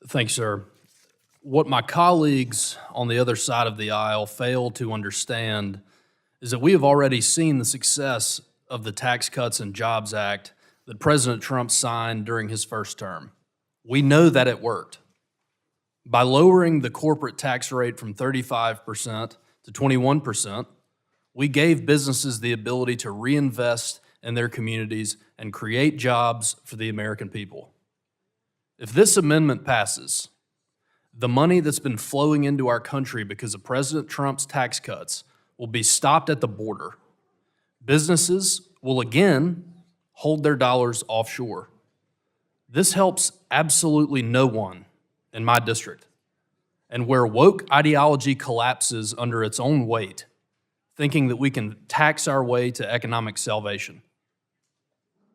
Thanks, sir. What my colleagues on the other side of the aisle fail to understand is that we have already seen the success of the Tax Cuts and Jobs Act that President Trump signed during his first term. We know that it worked. By lowering the corporate tax rate from 35% to 21%, we gave businesses the ability to reinvest in their communities and create jobs for the American people. If this amendment passes, the money that's been flowing into our country because of President Trump's tax cuts will be stopped at the border. Businesses will again hold their dollars offshore. This helps absolutely no one in my district. And where woke ideology collapses under its own weight, thinking that we can tax our way to economic salvation.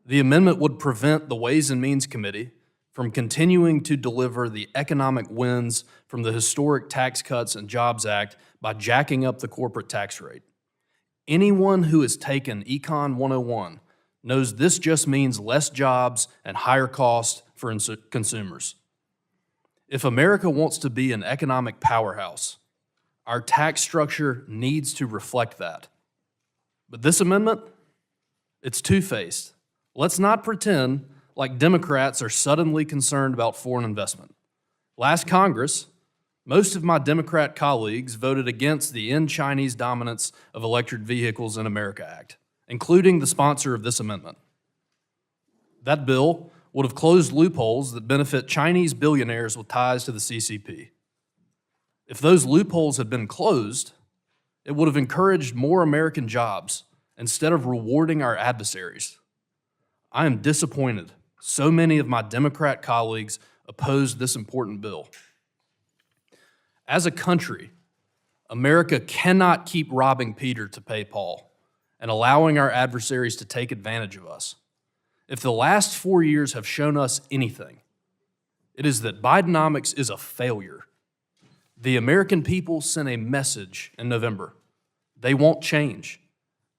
The amendment would prevent the Ways and Means Committee from continuing to deliver the economic wins from the historic Tax Cuts and Jobs Act by jacking up the corporate tax rate. Anyone who has taken Econ 101 knows this just means less jobs and higher costs for consumers. If America wants to be an economic powerhouse, our tax structure needs to reflect that. But this amendment, it's two-faced. Let's not pretend like Democrats are suddenly concerned about foreign investment. Last Congress, most of my Democrat colleagues voted against the End Chinese Dominance of Electric Vehicles in America Act, including the sponsor of this amendment. That bill would have closed loopholes that benefit Chinese billionaires with ties to the CCP. If those loopholes had been closed, it would have encouraged more American jobs instead of rewarding our adversaries. I am disappointed so many of my Democrat colleagues opposed this important bill. As a country, America cannot keep robbing Peter to pay Paul and allowing our adversaries to take advantage of us. If the last 4 years have shown us anything, it is that Bidenomics is a failure. The American people sent a message in November. They want change.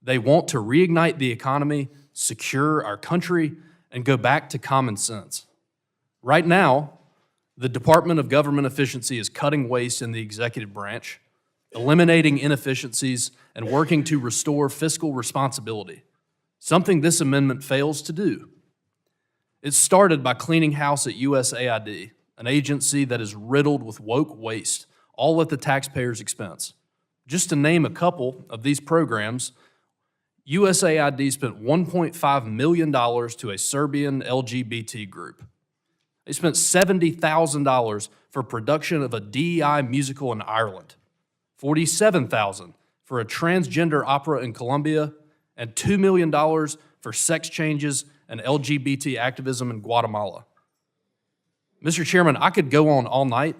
They want to reignite the economy, secure our country, and go back to common sense. Right now, the Department of Government Efficiency is cutting waste in the executive branch, eliminating inefficiencies, and working to restore fiscal responsibility, something this amendment fails to do. It started by cleaning house at USAID, an agency that is riddled with woke waste, all at the taxpayer's expense. Just to name a couple of these programs, USAID spent $1.5 million to a Serbian LGBT group. They spent $70,000 for production of a DEI musical in Ireland, $47,000 for a transgender opera in Colombia, and $2 million for sex changes and LGBT activism in Guatemala. Mr. Chairman, I could go on all night,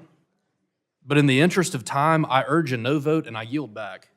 but in the interest of time, I urge a no vote and I yield back.